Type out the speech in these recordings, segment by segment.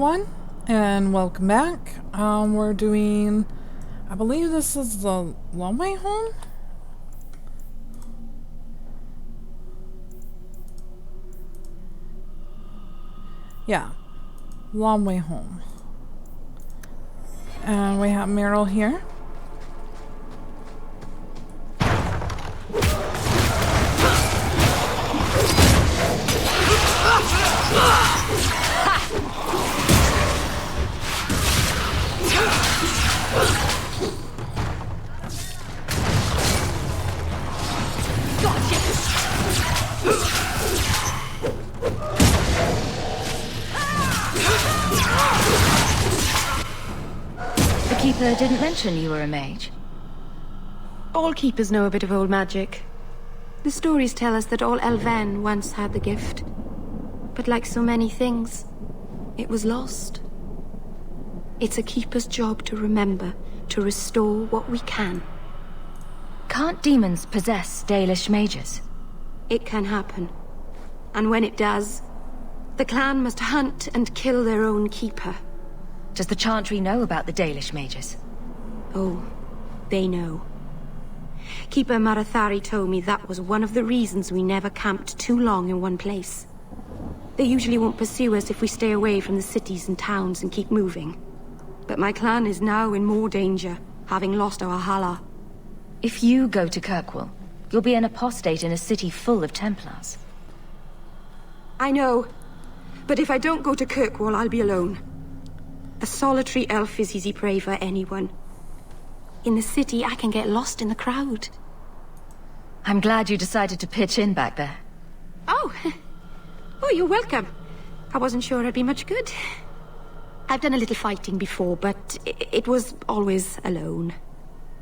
everyone, and welcome back. We're doing, I believe this is the long way home? Yeah, long way home. And we have Meryl here. The Keeper didn't mention you were a mage. All keepers know a bit of old magic. The stories tell us that all Elven once had the gift. But like so many things, it was lost. It's a keeper's job to remember, to restore what we can. Can't demons possess Dalish mages? It can happen. And when it does, the clan must hunt and kill their own keeper. Does the Chantry know about the Dalish mages? Oh, they know. Keeper Marathari told me that was one of the reasons we never camped too long in one place. They usually won't pursue us if we stay away from the cities and towns and keep moving. But my clan is now in more danger, having lost our Hala. If you go to Kirkwall, you'll be an apostate in a city full of Templars. I know. But if I don't go to Kirkwall, I'll be alone. A solitary elf is easy prey for anyone. In the city, I can get lost in the crowd. I'm glad you decided to pitch in back there. Oh! Oh, you're welcome. I wasn't sure I'd be much good. I've done a little fighting before, but it was always alone.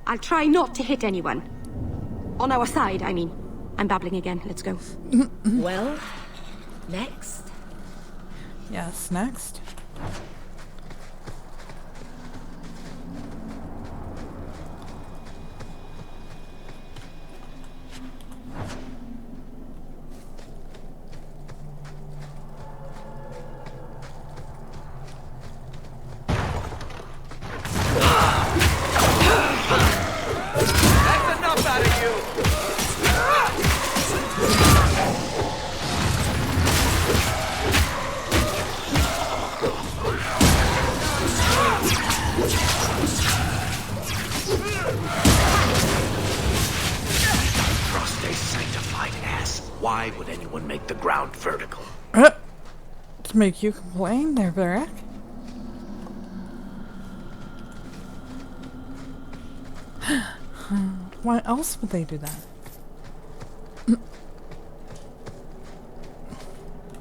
I'll try not to hit anyone. On our side, I mean. I'm babbling again. Let's go. Well, next. Yes, next. Why would anyone make the ground vertical? To make you complain, there, Varric. Why else would they do that?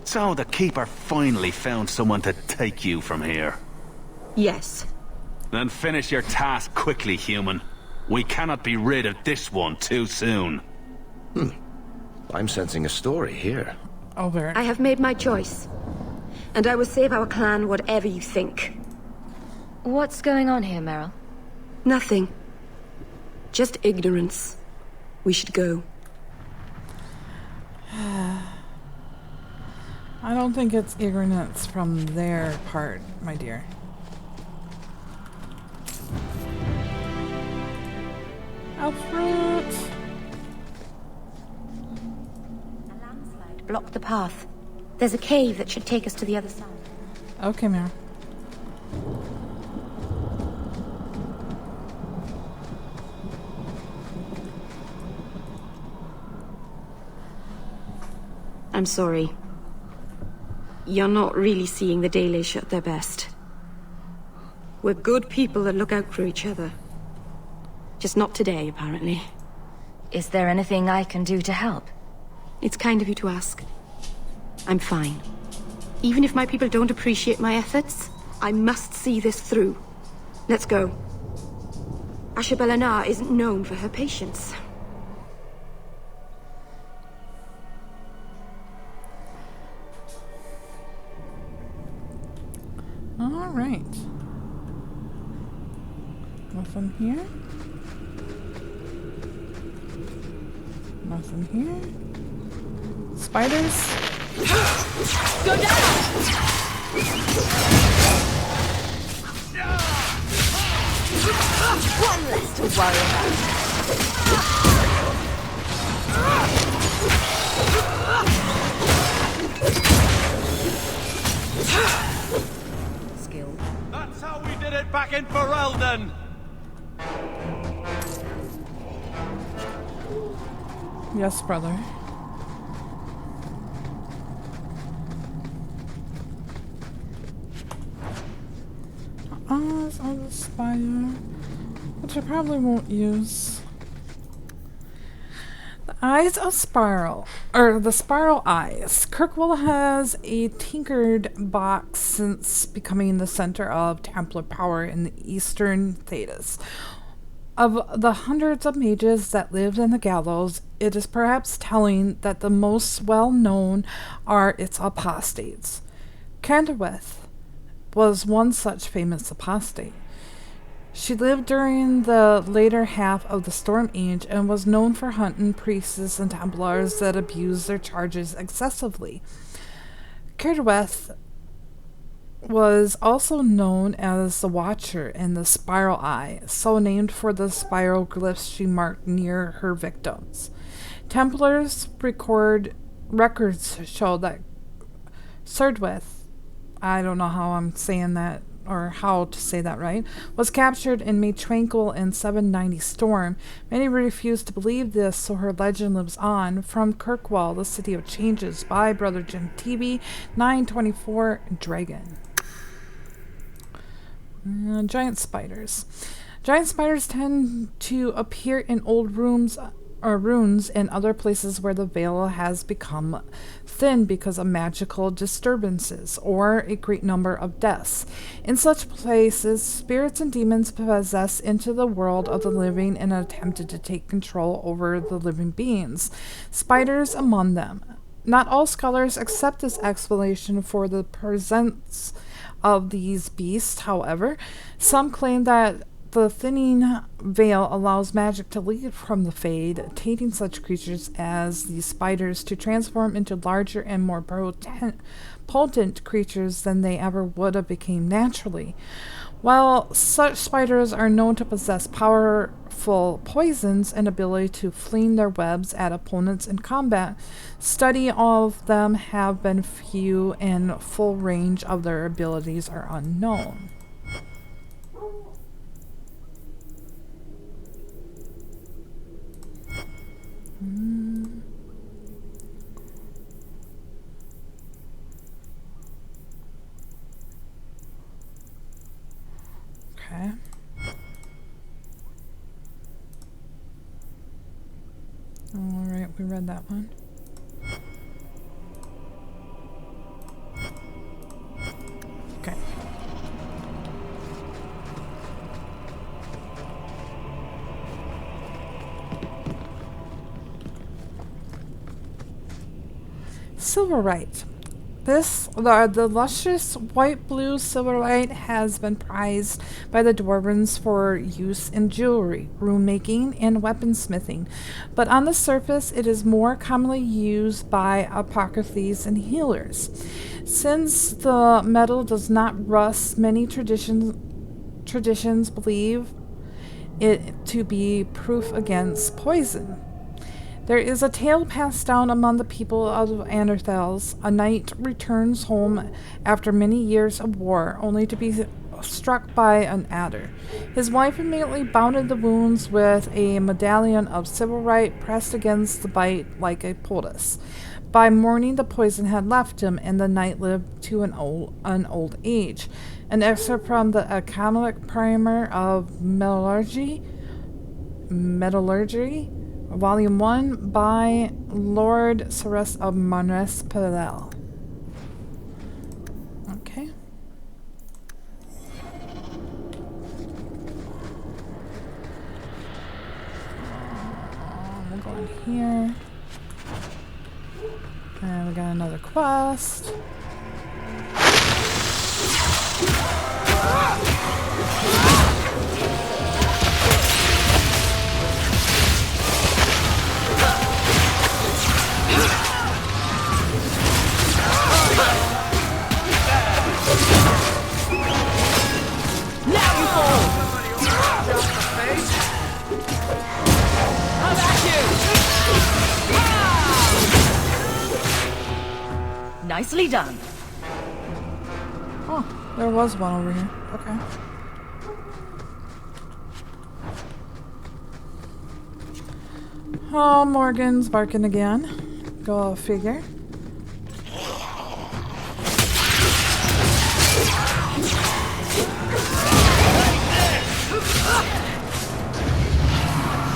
So the Keeper finally found someone to take you from here. Yes. Then finish your task quickly, human. We cannot be rid of this one too soon. I'm sensing a story here. Oh, Varric. I have made my choice. And I will save our clan whatever you think. What's going on here, Meryl? Nothing. Just ignorance. We should go. I don't think it's ignorance from their part, my dear. Alfred! Block the path. There's a cave that should take us to the other side. Okay, Meryl. I'm sorry. You're not really seeing the Dalish at their best. We're good people that look out for each other. Just not today, apparently. Is there anything I can do to help? It's kind of you to ask. I'm fine. Even if my people don't appreciate my efforts, I must see this through. Let's go. Ashabelana isn't known for her patience. All right. Nothing here. Nothing here. Spiders. Go down! warrior man. Skill. That's how we did it back in Ferelden! Yes, brother. Eyes of the spider, which I probably won't use. The eyes of Spiral, or the Spiral eyes. Kirkwall has a tinkered box since becoming the center of Templar power in the Eastern Thedas. Of the hundreds of mages that lived in the Gallows, it is perhaps telling that the most well-known are its apostates. Candlewith was one such famous apostate. She lived during the later half of the Storm Age and was known for hunting priests and Templars that abused their charges excessively. Candlewith was also known as the Watcher and the Spiral Eye, so named for the spiral glyphs she marked near her victims. Templars records show that Cerdwith, I don't know how I'm saying that or how to say that right, was captured and made tranquil in 790 Storm. Many refuse to believe this, so her legend lives on. From Kirkwall, the City of Changes, by Brother Jim TV, 924 Dragon. Giant spiders. Giant spiders tend to appear in old rooms or runes and other places where the veil has become thin because of magical disturbances or a great number of deaths. In such places, spirits and demons possess into the world of the living and attempted to take control over the living beings. Spiders among them. Not all scholars accept this explanation for the presence of these beasts, however. Some claim that the thinning veil allows magic to leave from the Fade, tainting such creatures as these spiders to transform into larger and more potent creatures than they ever would have become naturally. While such spiders are known to possess powerful poisons and ability to fling their webs at opponents in combat, study of them have been few and full range of their abilities are unknown. Okay. Alright, we read that one. Okay. Silverite. The luscious white-blue silverite has been prized by the Dwarvens for use in jewelry, rune-making, and weaponsmithing, but on the surface it is more commonly used by apothecaries and healers. Since the metal does not rust, many traditions believe it to be proof against poison. There is a tale passed down among the people of Anorthels. A knight returns home after many years of war, only to be struck by an adder. His wife immediately bounded the wounds with a medallion of silverite pressed against the bite like a poultice. By morning the poison had left him, and the knight lived to an old age. An excerpt from the Academic Primer of Metallurgy, Volume 1, by Lord Ceres of Manres Pelel. Okay. We'll go in here. And we got another quest. Nicely done. Oh, there was one over here. Okay. Oh, Morgan's barking again. Go figure.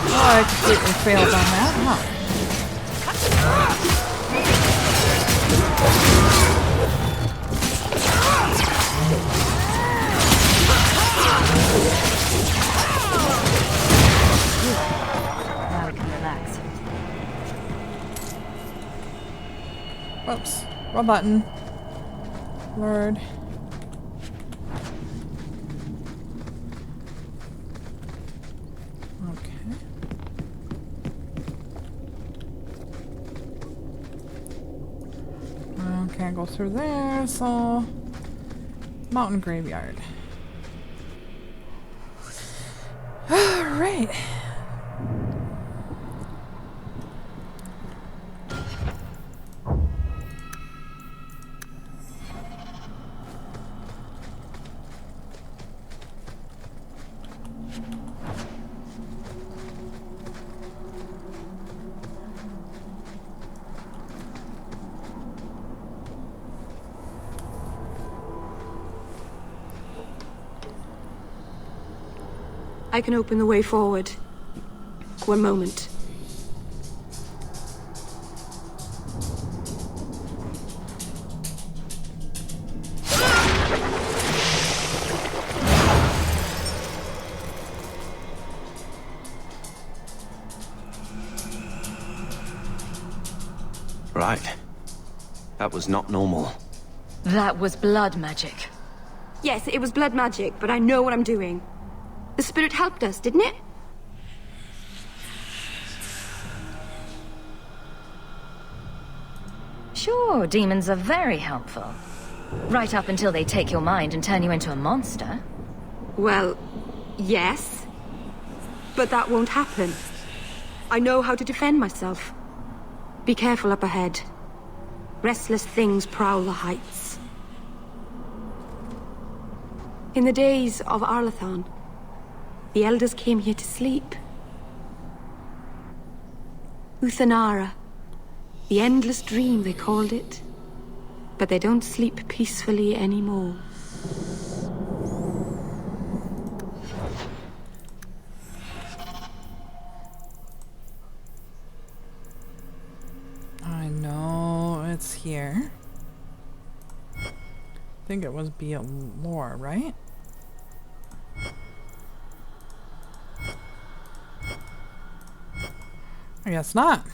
Oh, I completely failed on that, huh? Now we can relax. Whoops. Wrong button. Lord. Okay. Can't go through there, so... Mountain graveyard. Alright. I can open the way forward. One moment. Right. That was not normal. That was blood magic. Yes, it was blood magic, but I know what I'm doing. The spirit helped us, didn't it? Sure, demons are very helpful. Right up until they take your mind and turn you into a monster. Well, yes. But that won't happen. I know how to defend myself. Be careful up ahead. Restless things prowl the heights. In the days of Arlathan, the elders came here to sleep. Uthanara. The endless dream, they called it. But they don't sleep peacefully anymore. I know it's here. I think it was be more, right? I guess not.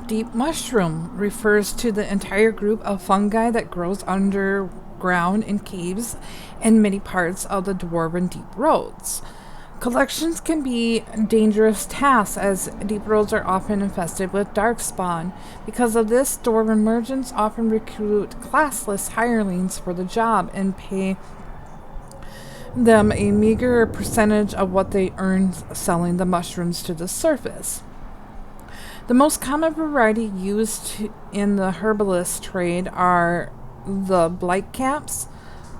Deep mushroom refers to the entire group of fungi that grows underground in caves in many parts of the dwarven deep roads. Collections can be dangerous tasks, as deep roads are often infested with darkspawn. Because of this, dwarven merchants often recruit classless hirelings for the job and pay them a meager percentage of what they earn selling the mushrooms to the surface. The most common variety used in the herbalist trade are the blight caps,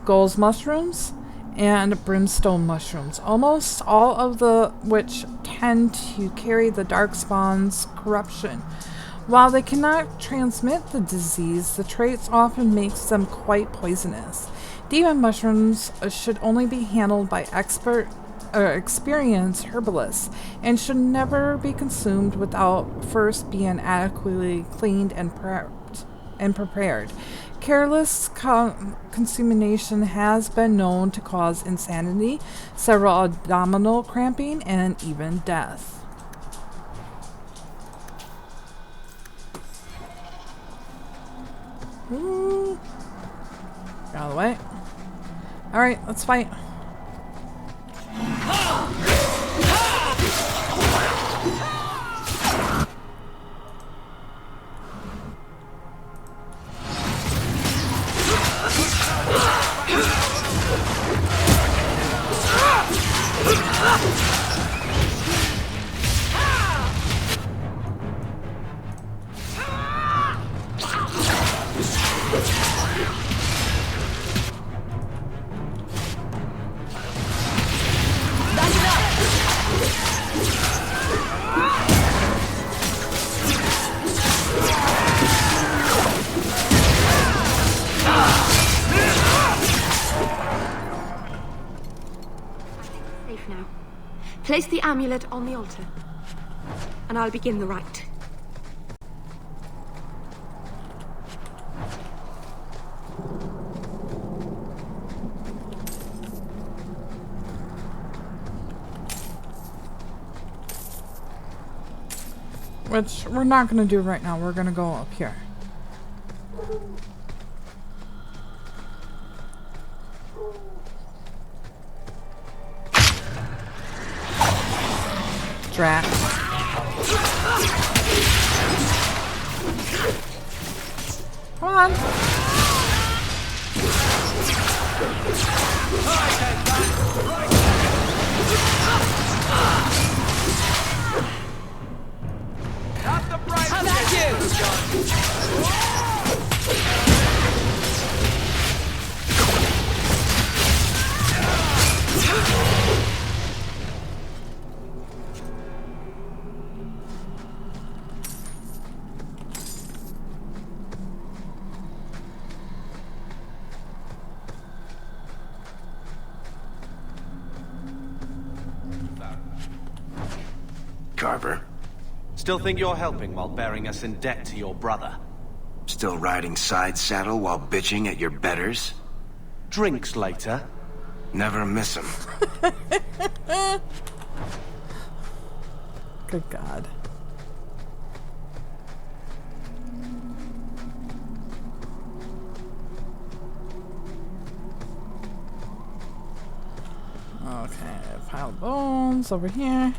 gull's mushrooms, and brimstone mushrooms, almost all of which tend to carry the darkspawn's corruption. While they cannot transmit the disease, the traits often makes them quite poisonous. Demon mushrooms should only be handled by experienced herbalists and should never be consumed without first being adequately cleaned and prepared. Careless consumption has been known to cause insanity, several abdominal cramping, and even death. Ooh. Get out of the way. Alright, let's fight. Place the amulet on the altar, and I'll begin the rite. Which we're not going to do right now. We're going to go up here. Drat. Come on. How about Carver, Still think you're helping while bearing us in debt to your brother? still riding side saddle while bitching at your betters? Drinks later? Never miss 'em. Good God. Okay, pile of bones over here.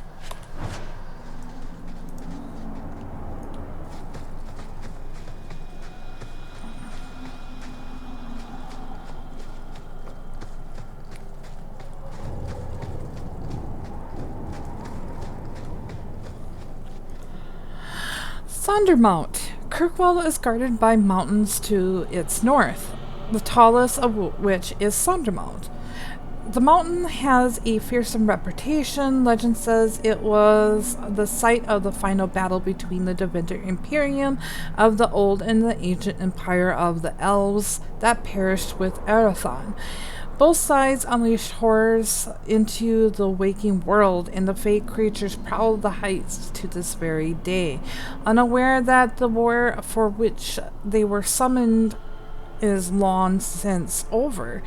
Sondermount. Kirkwall is guarded by mountains to its north, the tallest of which is Sondermount. The mountain has a fearsome reputation. Legend says it was the site of the final battle between the Devinter Imperium of the Old and the ancient Empire of the Elves that perished with Arathon. Both sides unleashed horrors into the waking world, and the fake creatures prowl the heights to this very day, unaware that the war for which they were summoned is long since over.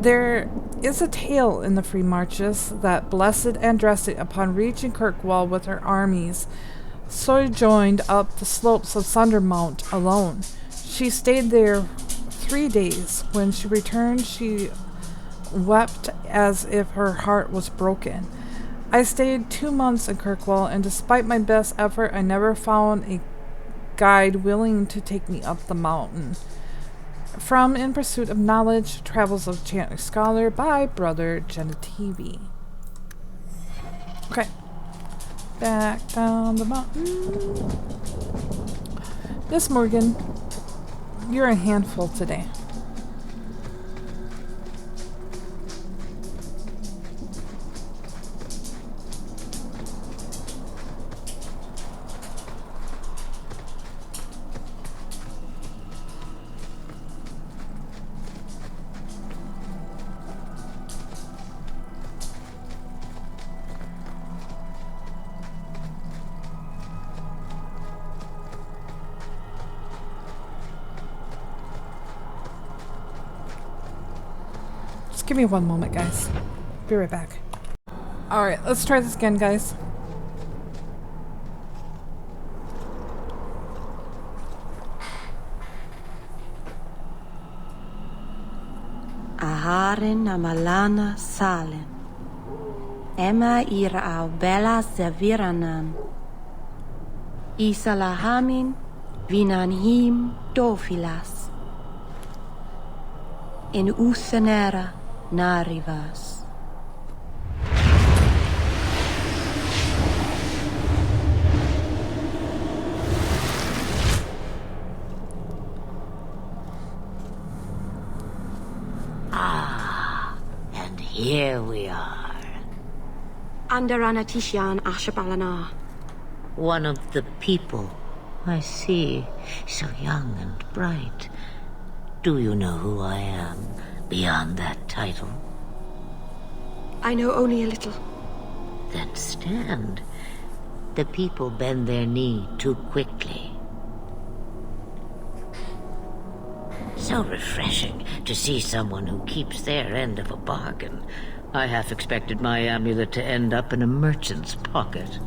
There is a tale in the Free Marches that Blessed Andraste, upon reaching Kirkwall with her armies, sojourned up the slopes of Sondermount alone. She stayed there 3 days. When she returned, she wept as if her heart was broken. I stayed 2 months in Kirkwall, and despite my best effort, I never found a guide willing to take me up the mountain. From In Pursuit of Knowledge, Travels of Chantry Scholar by Brother Genitivi. Okay. Back down the mountain. Miss Morgan, you're a handful today. Give me 1 moment, guys. Be right back. Alright, let's try this again, guys. Aharen amalana salen. Emma ira au bella serviranan. Isalahamin vinanhim dofilas. In usenera narivas. And here we are. Andaranatishan Ashabalana. One of the people. I see. So young and bright. Do you know who I am, beyond that title? I know only a little. Then stand. The people bend their knee too quickly. So refreshing to see someone who keeps their end of a bargain. I half expected my amulet to end up in a merchant's pocket.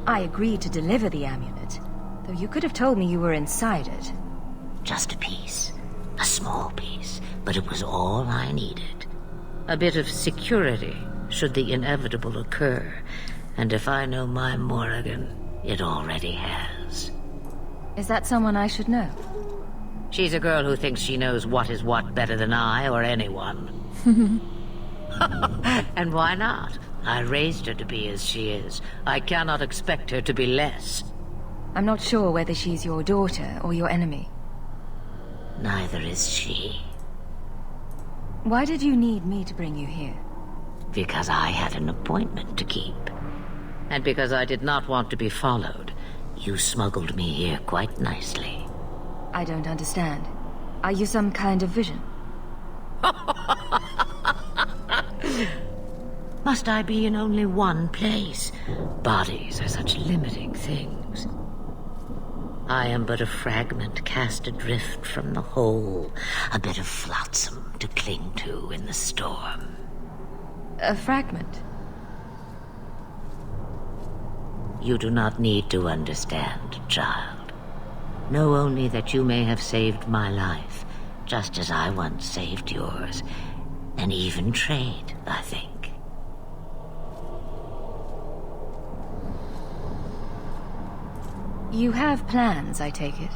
I agreed to deliver the amulet, though you could have told me you were inside it. Just a piece. A small piece, but it was all I needed. A bit of security, should the inevitable occur. And if I know my Morrigan, it already has. Is that someone I should know? She's a girl who thinks she knows what is what better than I or anyone. And why not? I raised her to be as she is. I cannot expect her to be less. I'm not sure whether she's your daughter or your enemy. Neither is she. Why did you need me to bring you here? Because I had an appointment to keep. And because I did not want to be followed, you smuggled me here quite nicely. I don't understand. Are you some kind of vision? Must I be in only one place? Bodies are such limiting things. I am but a fragment cast adrift from the whole, a bit of flotsam to cling to in the storm. A fragment? You do not need to understand, child. Know only that you may have saved my life, just as I once saved yours. An even trade, I think. You have plans, I take it?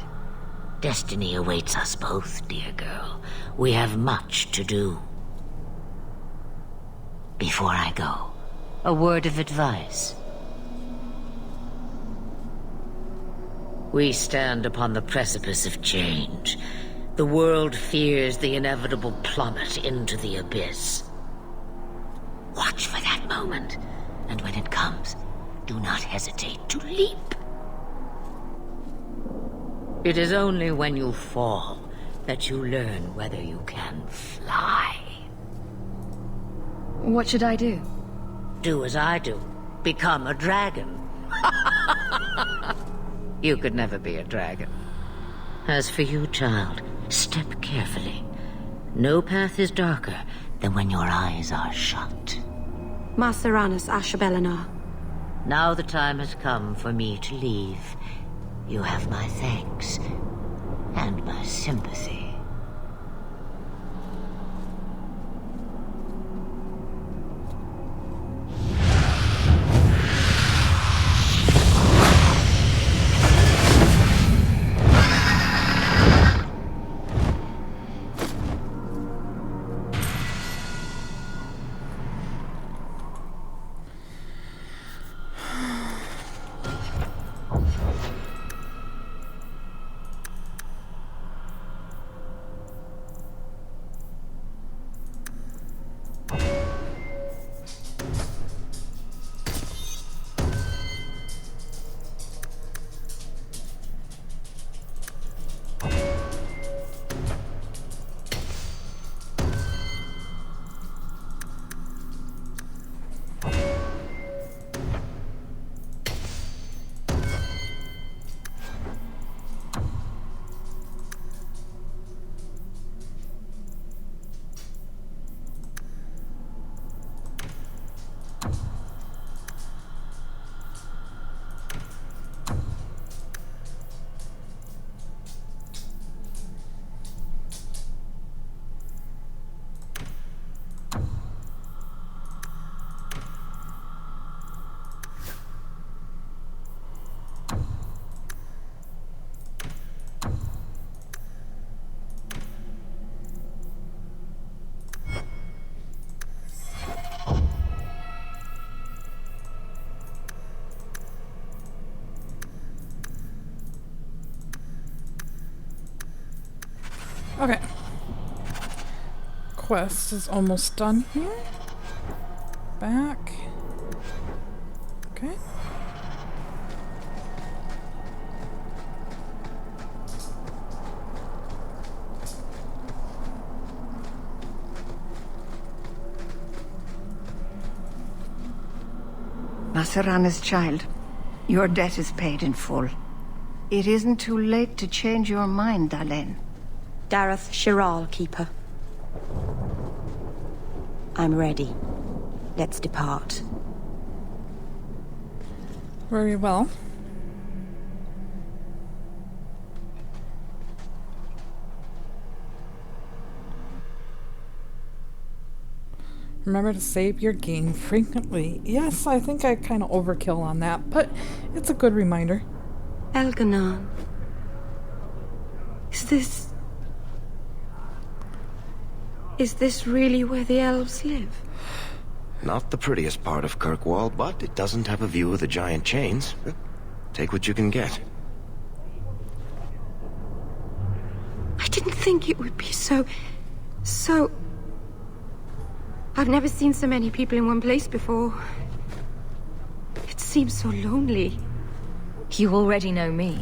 Destiny awaits us both, dear girl. We have much to do. Before I go, a word of advice. We stand upon the precipice of change. The world fears the inevitable plummet into the abyss. Watch for that moment, and when it comes, do not hesitate to leap. It is only when you fall that you learn whether you can fly. What should I do? Do as I do. Become a dragon. You could never be a dragon. As for you, child, step carefully. No path is darker than when your eyes are shut. Maceranus Ashabelinar. Now the time has come for me to leave. You have my thanks and my sympathy. Okay. Quest is almost done here. Back. Okay. Masarana's child, your debt is paid in full. It isn't too late to change your mind, Dalen. Dareth Shiral, Keeper. I'm ready. Let's depart. Very well. Remember to save your game frequently. Yes, I think I kind of overkill on that, but it's a good reminder. Elganon. Is this really where the elves live? Not the prettiest part of Kirkwall, but it doesn't have a view of the giant chains. Take what you can get. I didn't think it would be so... I've never seen so many people in one place before. It seems so lonely. You already know me.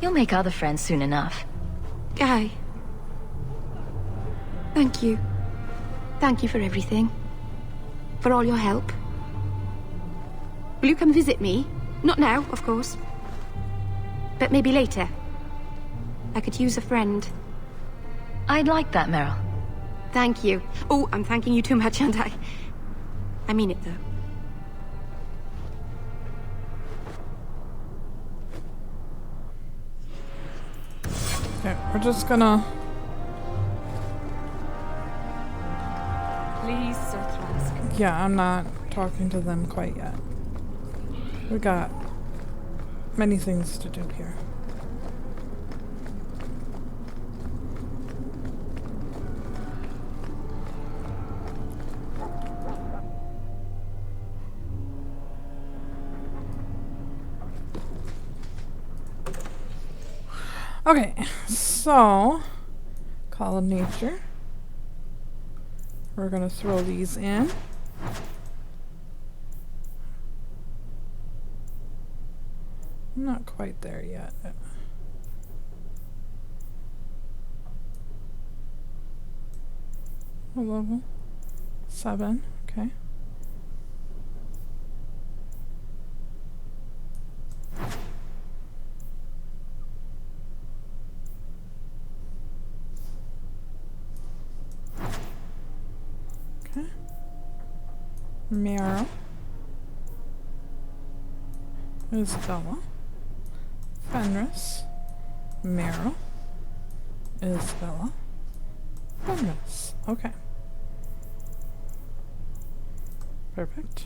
You'll make other friends soon enough. Aye. Thank you. Thank you for everything. For all your help. Will you come visit me? Not now, of course. But maybe later. I could use a friend. I'd like that, Meryl. Thank you. Oh, I'm thanking you too much, aren't I? I mean it, though. Okay, we're just gonna... Please, Sir Trask. Yeah, I'm not talking to them quite yet. We got many things to do here. Okay, so Call of Nature. We're gonna throw these in. I'm not quite there yet. Level 7, okay. Meryl, Isabella, Fenris, Meryl, Isabella, Fenris. Okay. Perfect.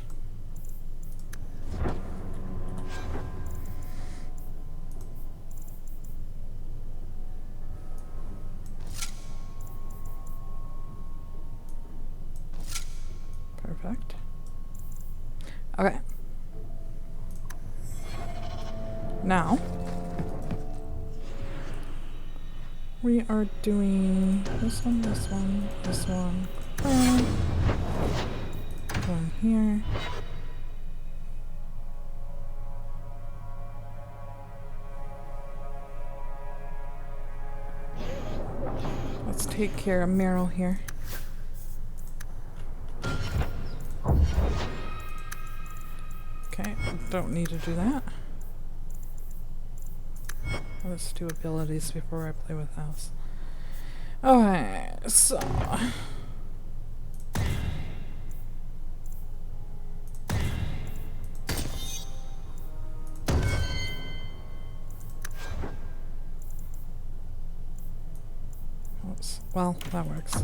Perfect. Okay. Now, we are doing this one, this one, this one. Going here. Let's take care of Meryl here. Okay, don't need to do that. Let's do abilities before I play with house. Okay, so... Oops. Well, that works.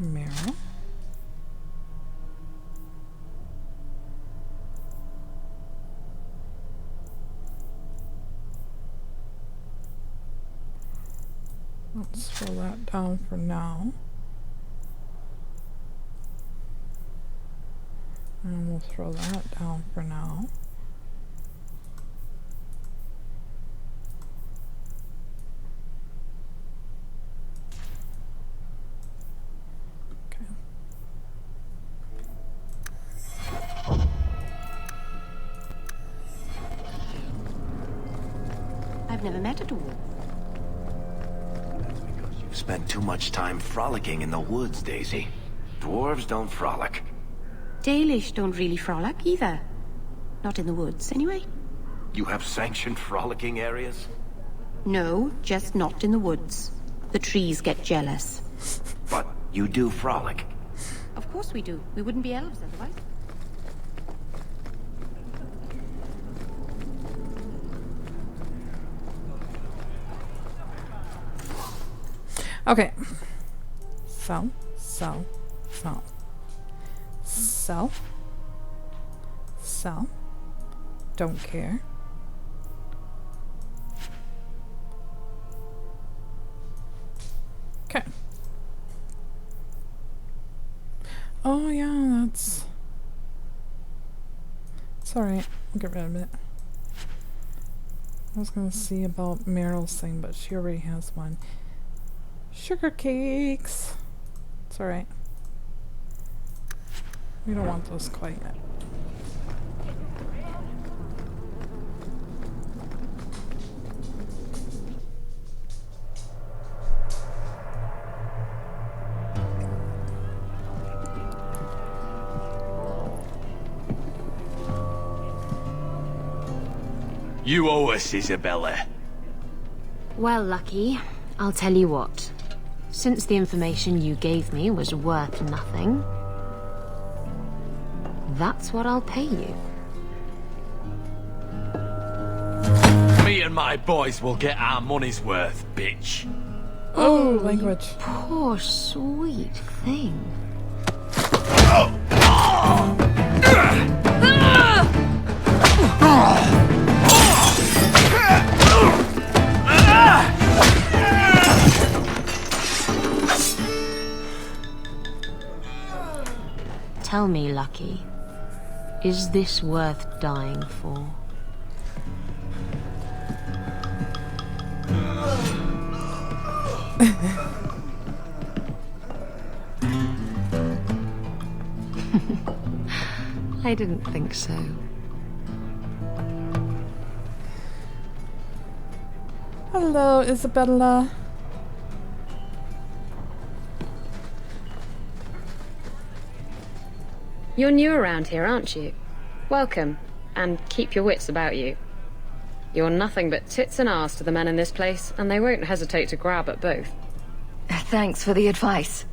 Meryl. Let's throw that down for now. And we'll throw that down for now. Okay. I've never met a dwarf. That's because you've spent too much time frolicking in the woods, Daisy. Dwarves don't frolic. Dalish don't really frolic either. Not in the woods, anyway. You have sanctioned frolicking areas? No, just not in the woods. The trees get jealous. But you do frolic. Of course we do. We wouldn't be elves otherwise. Okay. Sell. Don't care. Okay. Oh yeah, it's alright. I'll get rid of it. I was gonna see about Meryl's thing, but she already has one. Sugar cakes. It's alright. We don't want those quite yet. You owe us, Isabella. Well, Lucky, I'll tell you what. Since the information you gave me was worth nothing, that's what I'll pay you. Me and my boys will get our money's worth, bitch. Oh, language. Poor sweet thing. Tell me, Lucky, is this worth dying for? I didn't think so. Hello, Isabella. You're new around here, aren't you? Welcome, and keep your wits about you. You're nothing but tits and arse to the men in this place, and they won't hesitate to grab at both. Thanks for the advice.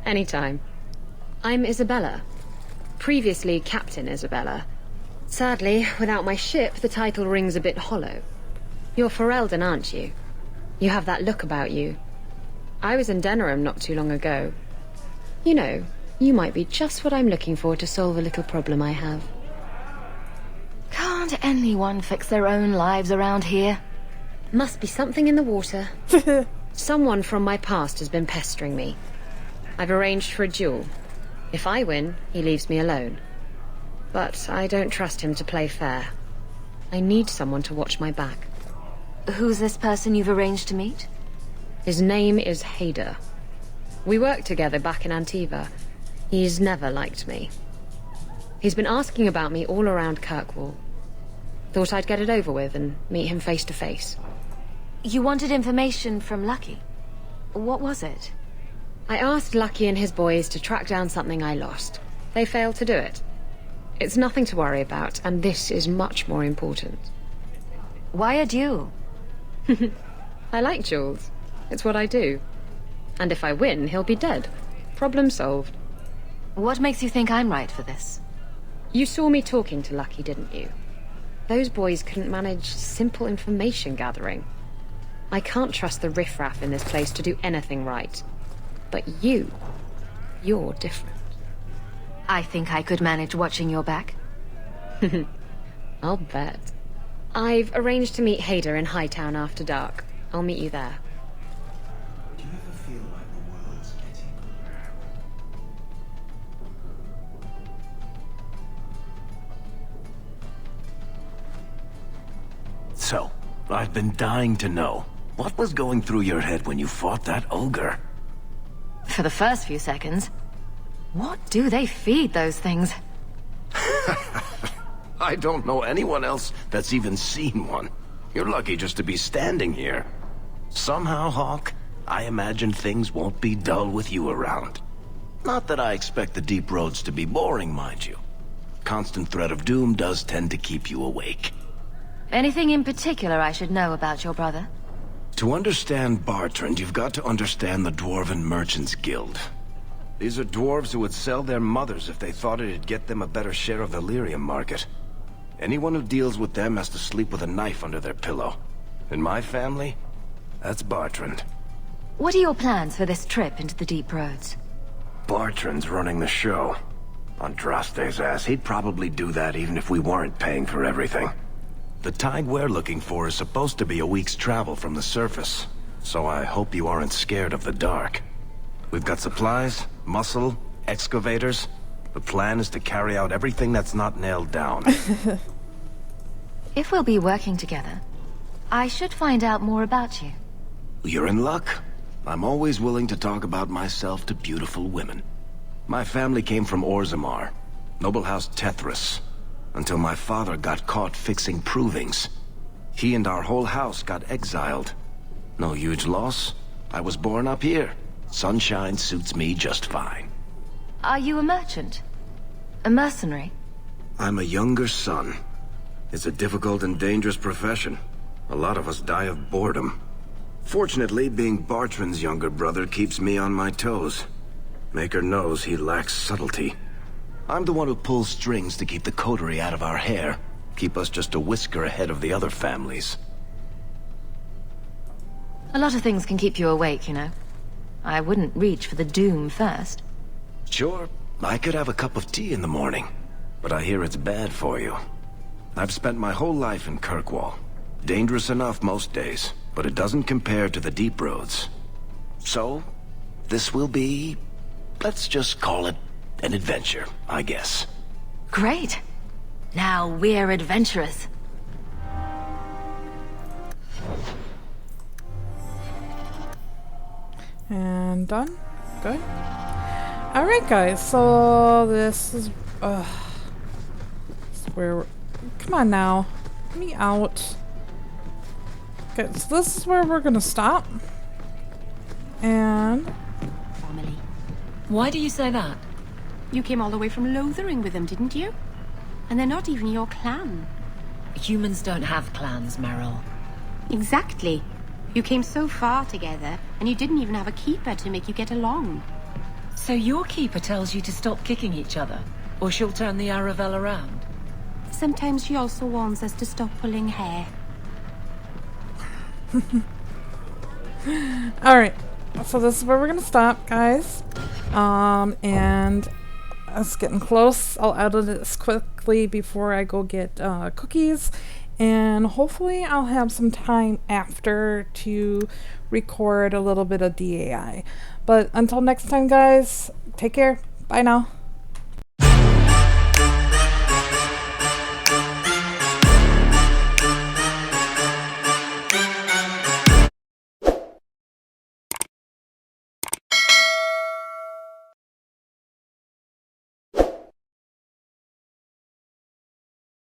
Anytime. I'm Isabella. Previously Captain Isabella. Sadly, without my ship, the title rings a bit hollow. You're Ferelden, aren't you? You have that look about you. I was in Denerim not too long ago. You know, you might be just what I'm looking for to solve a little problem I have. Can't anyone fix their own lives around here? Must be something in the water. Someone from my past has been pestering me. I've arranged for a duel. If I win, he leaves me alone. But I don't trust him to play fair. I need someone to watch my back. Who's this person you've arranged to meet? His name is Hader. We worked together back in Antiva. He's never liked me. He's been asking about me all around Kirkwall. Thought I'd get it over with and meet him face to face. You wanted information from Lucky. What was it? I asked Lucky and his boys to track down something I lost. They failed to do it. It's nothing to worry about, and this is much more important. Why a duel? I like duels. It's what I do. And if I win, he'll be dead. Problem solved. What makes you think I'm right for this? You saw me talking to Lucky, didn't you? Those boys couldn't manage simple information gathering. I can't trust the riffraff in this place to do anything right. But you're different. I think I could manage watching your back. I'll bet. I've arranged to meet Hader in Hightown after dark. I'll meet you there. So, I've been dying to know. What was going through your head when you fought that ogre? For the first few seconds. What do they feed those things? I don't know anyone else that's even seen one. You're lucky just to be standing here. Somehow, Hawk, I imagine things won't be dull with you around. Not that I expect the deep roads to be boring, mind you. Constant threat of doom does tend to keep you awake. Anything in particular I should know about your brother? To understand Bartrand, you've got to understand the Dwarven Merchants Guild. These are dwarves who would sell their mothers if they thought it'd get them a better share of the lyrium market. Anyone who deals with them has to sleep with a knife under their pillow. In my family, that's Bartrand. What are your plans for this trip into the deep roads? Bartrand's running the show. On Draste's ass, he'd probably do that even if we weren't paying for everything. The tide we're looking for is supposed to be a week's travel from the surface, so I hope you aren't scared of the dark. We've got supplies, muscle, excavators. The plan is to carry out everything that's not nailed down. If we'll be working together, I should find out more about you. You're in luck. I'm always willing to talk about myself to beautiful women. My family came from Orzammar, noble house Tethras, until my father got caught fixing provings. He and our whole house got exiled. No huge loss. I was born up here. Sunshine suits me just fine. Are you a merchant? A mercenary? I'm a younger son. It's a difficult and dangerous profession. A lot of us die of boredom. Fortunately, being Bartrand's younger brother keeps me on my toes. Maker knows he lacks subtlety. I'm the one who pulls strings to keep the coterie out of our hair. Keep us just a whisker ahead of the other families. A lot of things can keep you awake, you know. I wouldn't reach for the doom first. Sure, I could have a cup of tea in the morning, but I hear it's bad for you. I've spent my whole life in Kirkwall. Dangerous enough most days, but it doesn't compare to the deep roads. So, this will be, let's just call it an adventure, I guess. Great. Now we're adventurous. And done. Good. Alright guys, so this is where come on now. Let me out. Okay, so this is where we're gonna stop. And Family. Why do you say that? You came all the way from Lothering with them, didn't you? And they're not even your clan. Humans don't have clans, Meryl. Exactly. You came so far together, and you didn't even have a keeper to make you get along. So your keeper tells you to stop kicking each other, or she'll turn the Aravel around? Sometimes she also warns us to stop pulling hair. alright. So this is where we're gonna stop, guys. And it's getting close. I'll edit this quickly before I go get cookies. And hopefully I'll have some time after to record a little bit of DAI. But until next time, guys, take care. Bye now.